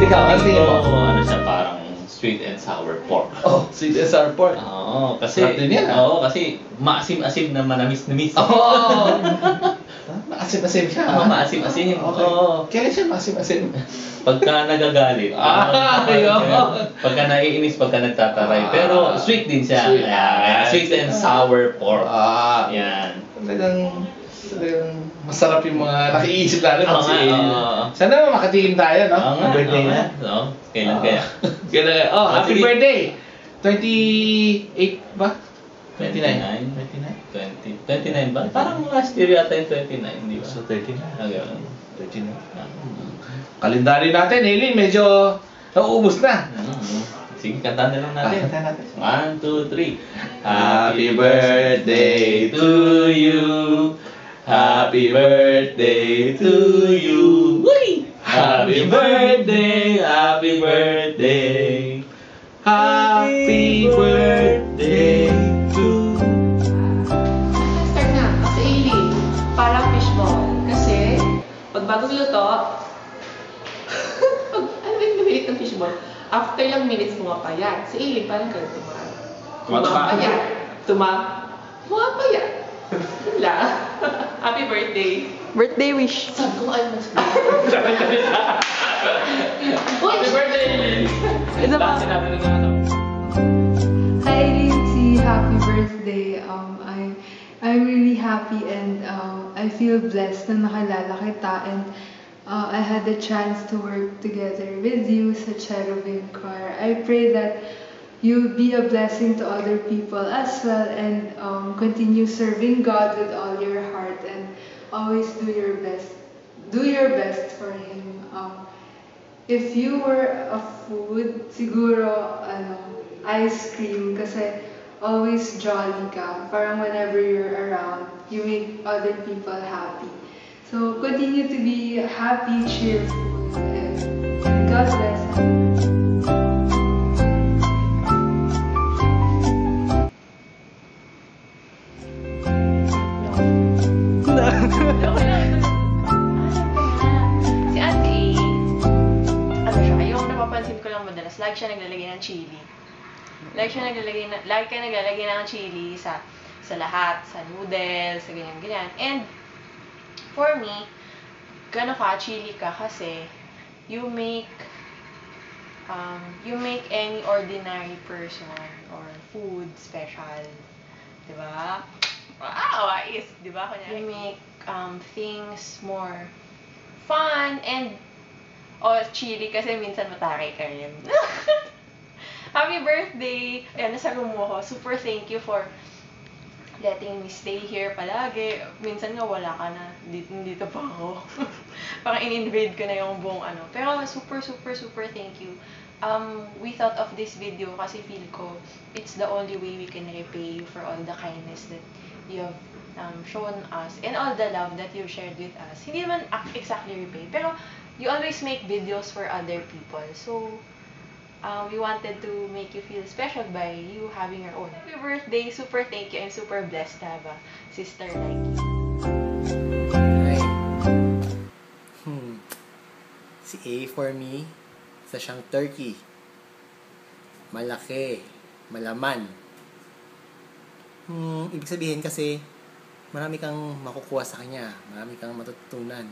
Ikaw, ano tingin mo? Ano siya, parang sweet and sour pork. Oh, sweet and sour pork. Oo, kasi Sarap din yan, ah. Oo, kasi maasim-asim na manamis-namis. Oo. Maasim-asim siya. Oo, maasim-asim. Okay. Oo. Kailan siya maasim-asim? Pagka nagagalit. Ayun. Pagka naiinis, pagka nagtataray. Pero sweet din siya. Sweet. Ayan, sweet and sour pork. Yan. Talagang masarap yung mga nakiisip natin pag si Eli. Oo. Sana makatikim tayo, no? Oo nga. Birthday na. Oo. Kailan kaya? Kailan kaya? Oh, happy Sige. birthday! 28 ba? 29? 29? 29 ba? Parang last year yata yung 29, di ba? So, 39. Ganun. 39. Kalendaryo natin, Eileen, medyo nauubos na. Sige, kanta na lang natin. Kanta natin. 1, 2, 3. Happy birthday to you. Happy birthday to you. Happy birthday, happy birthday. Happy birthday to Start na. Kasi Eileen, parang fishball. Kasi, pag bagong luto, ano ba yung nabilit ng fishball? After lang minutes, pumapayat. Si Eileen, parang ganun pumapayat. Pumapayat. Yun lang. Happy birthday. Birthday wish. Sabi ko, ay, mas Happy birthday, Eileen. Isa pa. Hi Lindsay, happy birthday. I'm really happy and I feel blessed na nakilala kita and I had the chance to work together with you sa Cherubim Choir. I pray that you'll be a blessing to other people as well and continue serving God with all your heart and always do your best. Do your best for Him. If you were a food, siguro ice cream kasi always jolly ka. Parang whenever you're around, you make other people happy. So continue to be happy, cheerful, and God bless you. Si Ate A, ano siya, yung napapansin ko lang madalas, lagi siya naglalagay ng chili. Lagi ka naglalagay ng chili sa lahat, sa noodles, sa ganyan-ganyan. And, for me, gano'n ka, chili ka kasi you make any ordinary person or food special. Diba? Wow, ayos. Diba? You make things more fun and chili kasi minsan matake ka rin. Happy birthday! Ayan, nasa room mo ko. Super thank you for letting me stay here palagi. Minsan nga wala ka na. Dito pa ako. Parang in-invade ko na yung buong ano. Pero super thank you. We thought of this video kasi feel ko it's the only way we can repay you for all the kindness that you have shown us and all the love that you've shared with us. Hindi naman exactly repay, pero you always make videos for other people. So, we wanted to make you feel special by you having your own. Happy birthday! Super thank you. I'm super blessed to have a sister like you. Right. Si A for me, isa siyang turkey. Malaki. Malaman. Ibig sabihin kasi, marami kang makukuha sa kanya. Marami kang matutunan.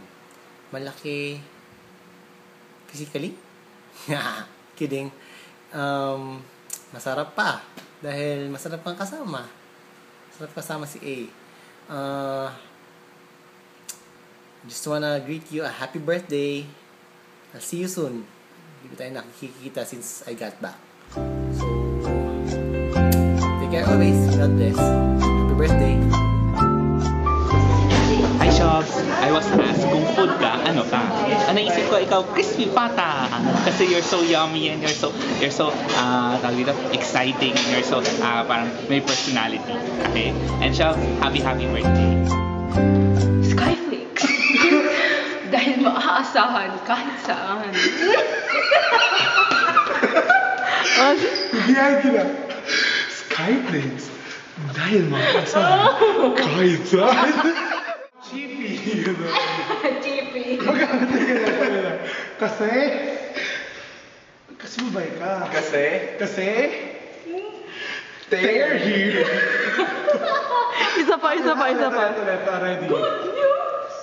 Malaki. Physically? Kidding. Masarap pa. Dahil masarap kang kasama. Masarap kasama si A. Just wanna greet you a happy birthday. I'll see you soon. Hindi tayo nakikita since I got back. So, take care always. God bless. Happy birthday. Hi, Shops! I was asked kung food ka, ano ka? Naisip ko, ikaw, crispy pata! Kasi you're so yummy and you're so tawag dito, exciting and you're so, parang may personality. Okay? And Shops, happy birthday! Skyflakes! Dahil maasahan kahit saan. Bigyan kita. Skyflakes. Dahil makakasahan. Kahit saan. Chippy. Chippy. Kasi mabay ka. Kasi they're here. Isa pa. Ito, ready. Good news!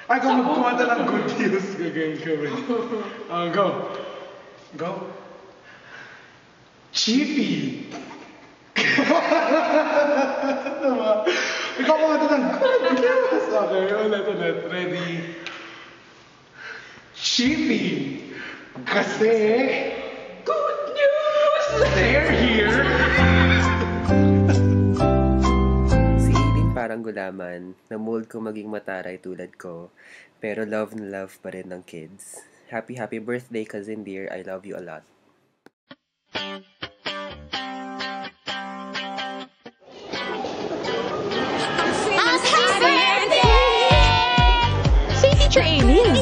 Ay, kung magkumanta ng good news, gagawin kami. Go. Chippy! Ikaw kumanta ng good news! Okay, ulit. Ready? Chippy! Kasi good news! They're here! Parang gulaman, na-mold ko maging mataray tulad ko, pero love na love pa rin ng kids. Happy birthday, cousin dear. I love you a lot. Say Teacher Aileen.